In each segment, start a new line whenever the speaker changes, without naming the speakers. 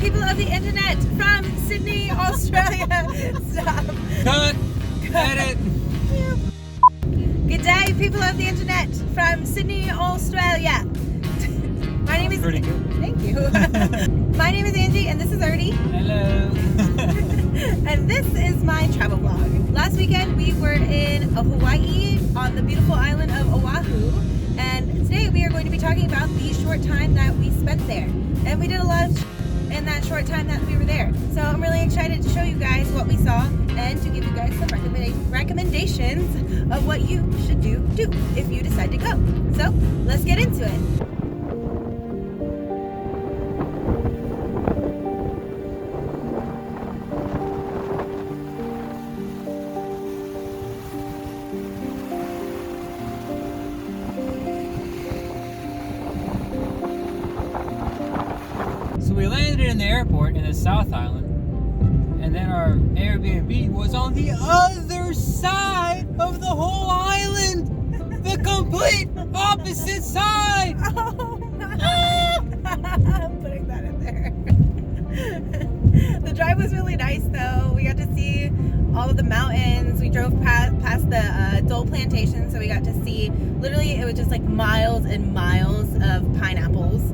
people of the internet from Sydney, Australia. Stop.
Cut. Edit.
Good day, people of the internet from Sydney, Australia. My name is...
Pretty good.
Thank you. My name is Angie, and this is Ernie.
Hello.
And this is my travel vlog. Last weekend, we were in Hawaii on the beautiful island of Oahu. And today, we are going to be talking about the short time that we spent there. And we did a lot of in that short time that we were there. So I'm really excited to show you guys what we saw and to give you guys some recommendations of what you should do if you decide to go. So let's get into it.
So we landed in the airport in the South Island, and then our Airbnb was on the other side of the whole island, the complete opposite side.
Oh I'm putting that in there. The drive was really nice though. We got to see all of the mountains. We drove past the Dole plantation, so we got to see, literally it was just like miles and miles of pineapples.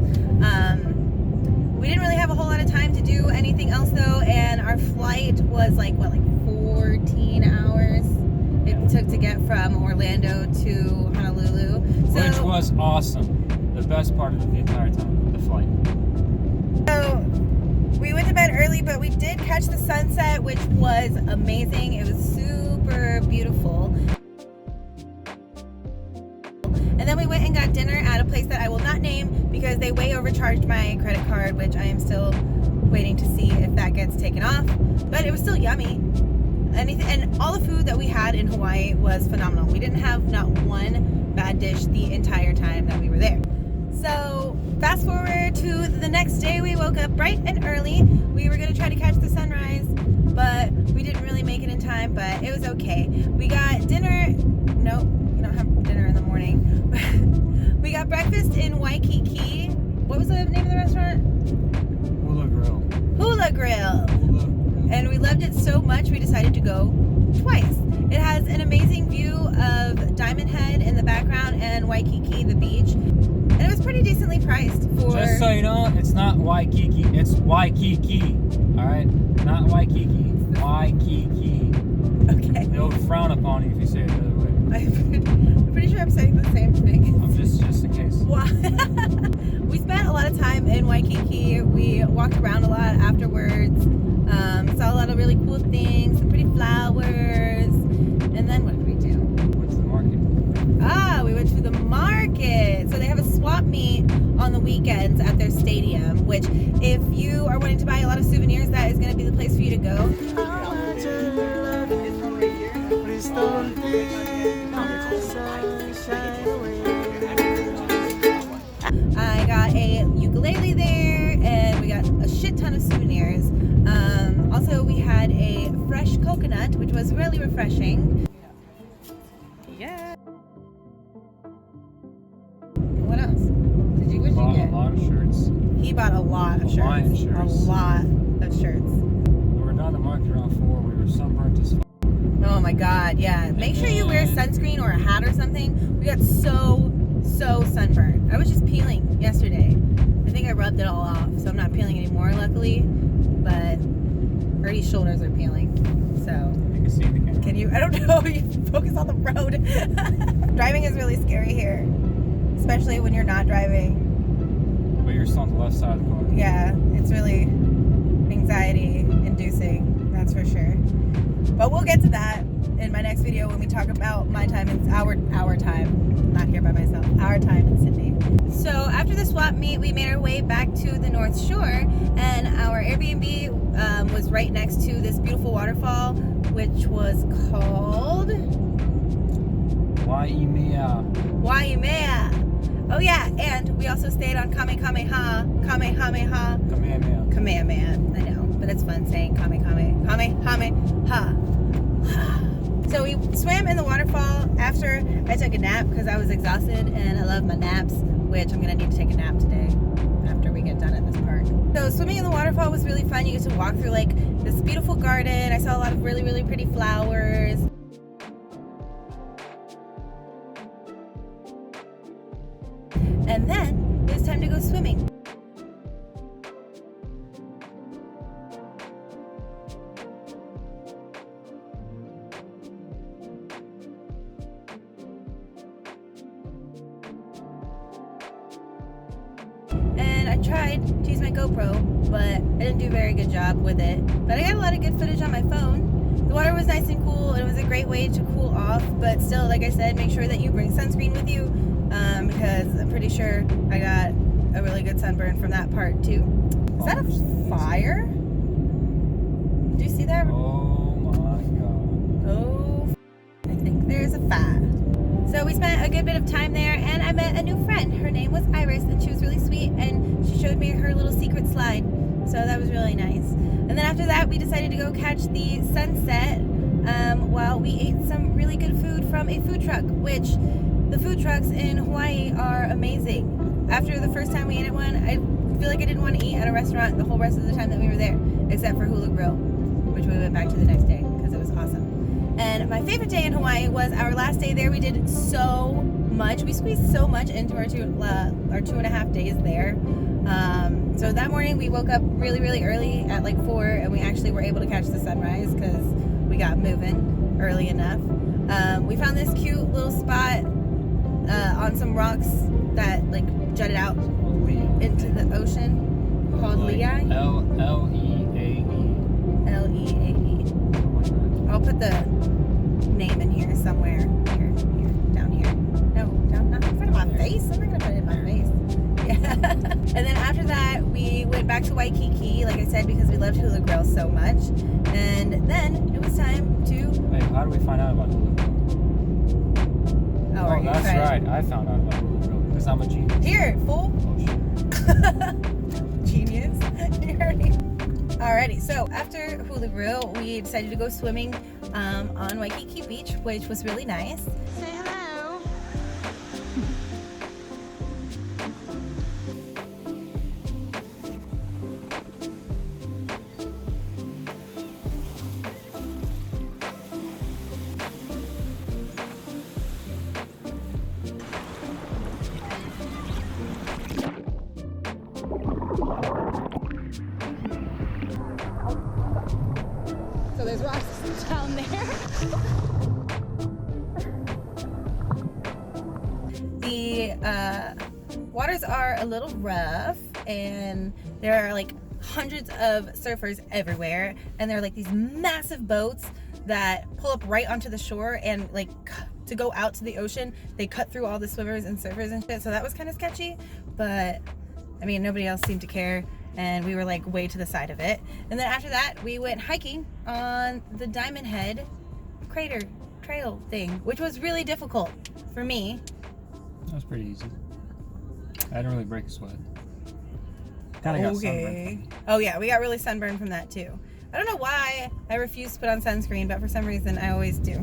We didn't really have a whole lot of time to do anything else though, and our flight was like 14 hours it took to get from Orlando to Honolulu. So,
which was awesome. The best part of the entire time, the flight.
So we went to bed early, but we did catch the sunset, which was amazing. It was super beautiful. And then we went and got dinner at a place that I will not name because they way overcharged my credit card, which I am still waiting to see if that gets taken off. But it was still yummy. And all the food that we had in Hawaii was phenomenal. We didn't have not one bad dish the entire time that we were there. So fast forward to the next day, we woke up bright and early. We were going to try to catch the sunrise, but we didn't really make it in time, but it was okay. We got dinner. Nope, we don't have dinner in the morning. We got breakfast in Waikiki. What was the name of the restaurant?
Hula Grill.
Hula Grill. And we loved it so much we decided to go twice. It has an amazing view of Diamond Head in the background and Waikiki, the beach. And it was pretty decently priced for...
Just so you know, it's not Waikiki, it's Waikiki. Alright? Not Waikiki. Waikiki.
Okay.
They'll frown upon you if you say it the other way.
I'm pretty sure I'm saying the same thing.
I'm just in case.
We spent a lot of time in Waikiki. We walked around a lot afterwards. Saw a lot of really cool things, some pretty flowers. And then what did we do?
Went to the market.
We went to the market. So they have a swap meet on the weekends at their stadium, which if you are wanting to buy a lot of souvenirs, that is going to be the place for you to go. I got a ukulele there, and we got a shit ton of souvenirs. Also, we had a fresh coconut, which was really refreshing. Yeah. What else? What did you get?
A lot of shirts.
He bought a lot of
Hawaiian
shirts.
shirts.
A lot of shirts.
We were down at the market around 4. We were sunburnt as fuck.
Oh my god, yeah. Make sure you wear sunscreen or a hat or something. We got so sunburned. I was just peeling yesterday. I think I rubbed it all off, so I'm not peeling anymore, luckily. But Ernie's shoulders are peeling. So
You can see the camera.
can you? I don't know. You focus on the road. Driving is really scary here, especially when you're not driving.
But you're still on the left side of the car.
Yeah, it's really anxiety-inducing. That's for sure. But we'll get to that in my next video when we talk about my time in our time. I'm not here by myself. Our time in Sydney. So after the swap meet, we made our way back to the North Shore, and our Airbnb was right next to this beautiful waterfall, which was called
Waimea.
Waimea. Oh yeah, and we also stayed on Kamehameha.
Kamehameha.
Kamehameha. I know, but it's fun saying Kamehameha. So we swam in the waterfall after I took a nap because I was exhausted and I love my naps, which I'm going to need to take a nap today after we get done at this park. So swimming in the waterfall was really fun. You get to walk through like this beautiful garden. I saw a lot of really, really pretty flowers. And then it was time to go swimming. And I tried to use my GoPro, but I didn't do a very good job with it. But I got a lot of good footage on my phone. The water was nice and cool. It was a great way to cool off, but still, like I said, make sure that you bring sunscreen with you, because I'm pretty sure I got a really good sunburn from that part too. Is that a fire? Do you see that?
Oh my god.
Oh, I think there's a fire. So we spent a good bit of time there, and I met a new friend. Her name was Iris, and she was really sweet, and she showed me her little secret slide. So that was really nice. And then after that, we decided to go catch the sunset while we ate some really good food from a food truck, which the food trucks in Hawaii are amazing. After the first time we ate at one, I feel like I didn't want to eat at a restaurant the whole rest of the time that we were there, except for Hula Grill, which we went back to the next day because it was awesome. And my favorite day in Hawaii was our last day there. We did so much. We squeezed so much into our 2.5 days there. So that morning we woke up really, really early at like 4, and we actually were able to catch the sunrise because we got moving early enough. We found this cute little spot on some rocks that like jutted out into the ocean called Leai.
L-E-A-E.
L-E-A-E. I'll put the name in here somewhere. Here, down here. No, down, not in front of my face. I'm not gonna put it in my face. Yeah. And then after that, we went back to Waikiki, like I said, because we loved Hula Grill so much. And then it was time to.
Wait, how do we find out about Hula Grill?
Oh,
that's right. I found out about Hula Grill because I'm a genius.
Here, fool.
Oh shit.
Genius. Alrighty, so after Hula Grill, we decided to go swimming on Waikiki Beach, which was really nice.
Say hello. So there's rocks down there.
The waters are a little rough, and there are like hundreds of surfers everywhere, and they're like these massive boats that pull up right onto the shore, and like to go out to the ocean, they cut through all the swimmers and surfers and shit. So that was kind of sketchy, but I mean, nobody else seemed to care, and we were like way to the side of it. And then after that, we went hiking on the Diamond Head crater trail thing, which was really difficult for me.
That was pretty easy. I didn't really break a sweat. Kinda got sunburned.
Oh yeah, we got really sunburned from that too. I don't know why I refuse to put on sunscreen, but for some reason I always do.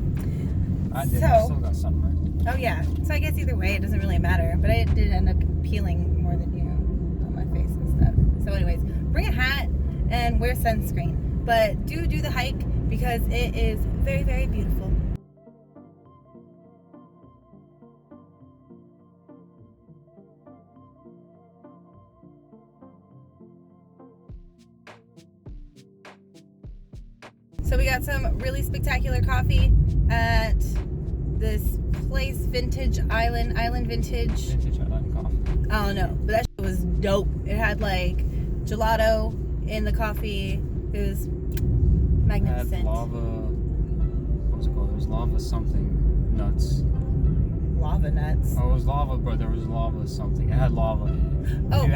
I did. I still got sunburned.
Oh yeah. So I guess either way it doesn't really matter. But I did end up peeling more than you on my face and stuff. So anyways, bring a hat and wear sunscreen. But do the hike because it is very, very beautiful. So we got some really spectacular coffee at this place, Vintage Island Vintage.
Vintage Island coffee.
I don't know, but that shit was dope. It had like gelato in the coffee. It was magnificent.
It had lava. What was it called? It was lava something nuts.
Lava nuts.
Oh, it was lava, but there was lava something. It had lava in it.
Oh.
If you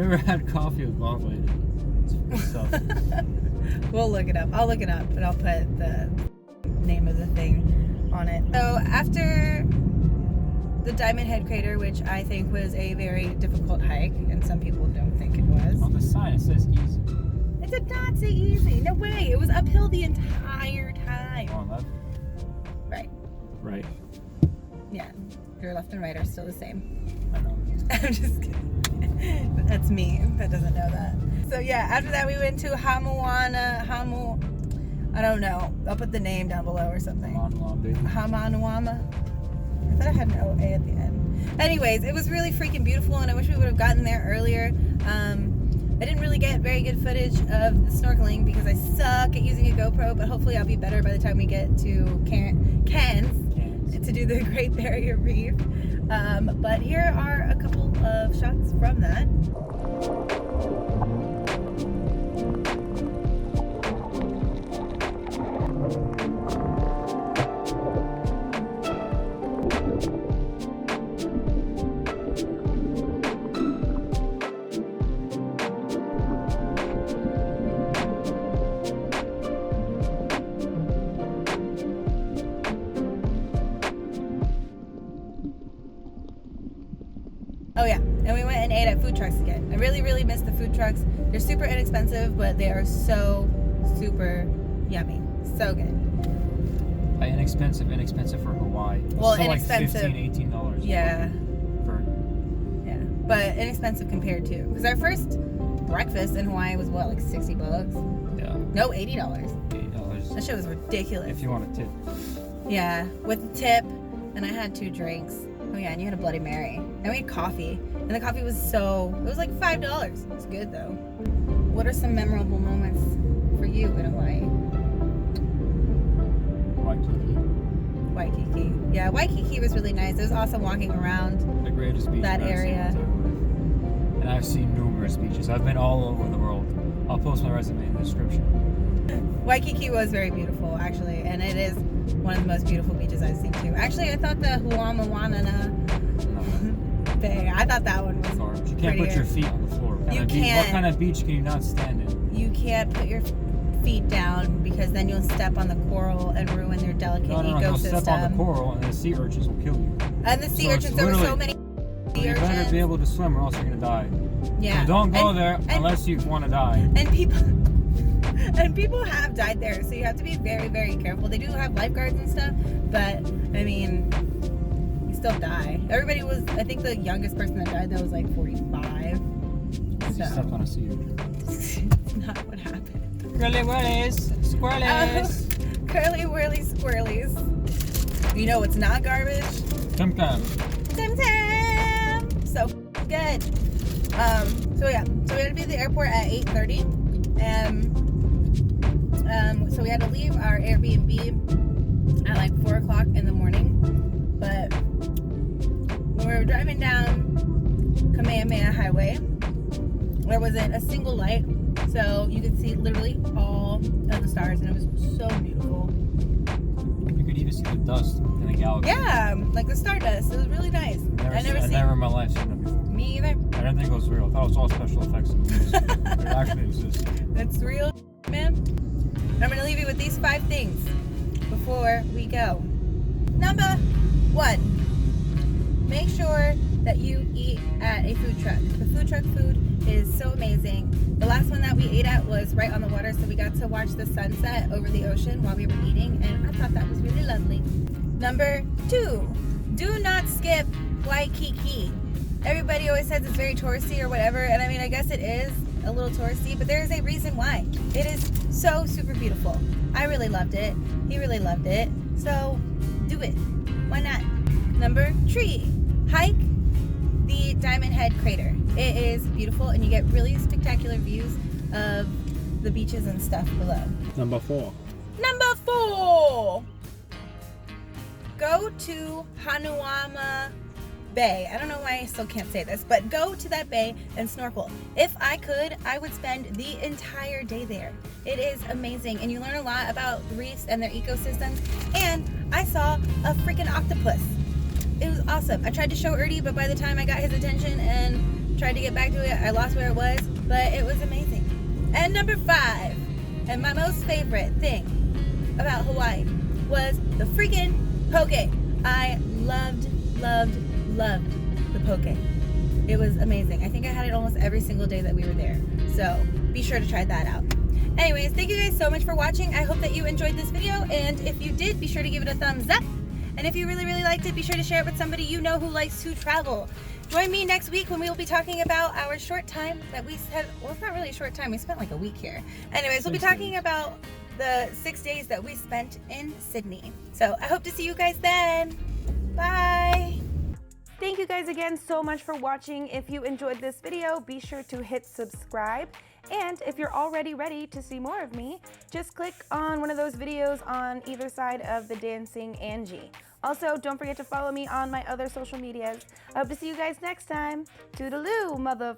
ever had coffee with lava in it, it's stuff.
We'll look it up. I'll look it up, but I'll put the name of the thing on it. So after the Diamond Head crater, which I think was a very difficult hike, and some people don't think it was.
On the sign it says easy.
It did not say easy. No way. It was uphill the entire time.
On left?
Right.
Right.
Yeah. Your left and right are still the same.
I know.
I'm just kidding. That's me. That doesn't know that. So yeah, after that we went to I don't know. I'll put the name down below or something. Hamanuama. I thought I had an OA at the end. Anyways, it was really freaking beautiful, and I wish we would have gotten there earlier. I didn't really get very good footage of the snorkeling because I suck at using a GoPro, but hopefully I'll be better by the time we get to Cairns to do the Great Barrier Reef. But here are a couple of shots from that. Oh yeah, and we went and ate at food trucks again. I really, really miss the food trucks. They're super inexpensive, but they are so super yummy. So good.
By inexpensive for Hawaii. It's
Well,
still
inexpensive.
Like $15, $18.
Yeah.
For
But inexpensive compared to, because our first breakfast in Hawaii was what, like $60?
yeah,
No, $80.
$80.
That shit was ridiculous.
If you want a tip.
Yeah, with the tip, and I had 2 drinks. Oh yeah, and you had a Bloody Mary. And we had coffee, and the coffee was it was like $5. It's good though. What are some memorable moments for you in Hawaii? Waikiki. Yeah, Waikiki was really nice. It was awesome walking around
The greatest beach
that
I've seen
area.
in and I've seen numerous beaches. I've been all over the world. I'll post my resume in the description.
Waikiki was very beautiful, actually, and it is one of the most beautiful beaches I've seen too. Actually, I thought the Huamawanana Bay, I thought that one was
Or you can't put your feet on the floor.
You
What
can't.
kind of beach can you not stand in?
You can't put your feet down because then you'll step on the coral and ruin their delicate
No, you'll
ecosystem.
step on the coral and the sea urchins will kill you.
And the sea
So it's
urchins, there were so
literally-
many sea
You
urchins.
better be able to swim or else you're gonna die.
Yeah.
So don't go
And-
there
and-
unless you want to die.
And people have died there, so you have to be very, very careful. They do have lifeguards and stuff, but I mean, you still die. Everybody was, I think the youngest person that died there was like 45.
You stepped on a sea urchin.
It's not what happened.
Curly whirlies, squirrelies.
Curly whirly squirrelies. You know what's not garbage?
Tum tum.
Tim Tam! So good. So yeah, so we had to be at the airport at 8:30, and so we had to leave our Airbnb at like 4 o'clock in the morning. But when we were driving down Kamehameha Highway, there wasn't a single light, so you could see literally all of the stars, and it was so beautiful.
You could even see the dust in the galaxy.
Yeah, like the stardust. It was really nice. I
never in my life seen that before.
Me either.
I didn't think it was real. I thought it was all special effects in movies. But it actually exists.
That's real, man. I'm gonna leave you with these 5 things before we go. Number 1, make sure that you eat at a food truck. The food truck food is so amazing. The last one that we ate at was right on the water, so we got to watch the sunset over the ocean while we were eating, and I thought that was really lovely. Number 2, do not skip Waikiki. Everybody always says it's very touristy or whatever, and I mean, I guess it is a little touristy, but there is a reason why. It is so super beautiful. I really loved it. He really loved it. So do it. Why not? Number 3, hike the Diamond Head Crater. It is beautiful, and you get really spectacular views of the beaches and stuff below.
Number 4.
Number 4, go to Hanuama Bay. I don't know why I still can't say this, but go to that bay and snorkel. If I could, I would spend the entire day there. It is amazing, and you learn a lot about reefs and their ecosystems, and I saw a freaking octopus. It was awesome. I tried to show Ernie, but by the time I got his attention and tried to get back to it, I lost where it was, but it was amazing. And number 5, and my most favorite thing about Hawaii was the freaking poke. I loved the poke. It was amazing. I think I had it almost every single day that we were there. So be sure to try that out. Anyways, thank you guys so much for watching. I hope that you enjoyed this video, and if you did, be sure to give it a thumbs up. And if you really liked it, be sure to share it with somebody you know who likes to travel. Join me next week when we will be talking about our short time that we had. Well, it's not really a short time. We spent like a week here. Anyways, we'll be talking about the 6 days that we spent in Sydney. So I hope to see you guys then. Bye. Thank you guys again so much for watching. If you enjoyed this video, be sure to hit subscribe. And if you're already ready to see more of me, just click on one of those videos on either side of the Dancing Angie. Also, don't forget to follow me on my other social medias. I hope to see you guys next time. Toodaloo, mother...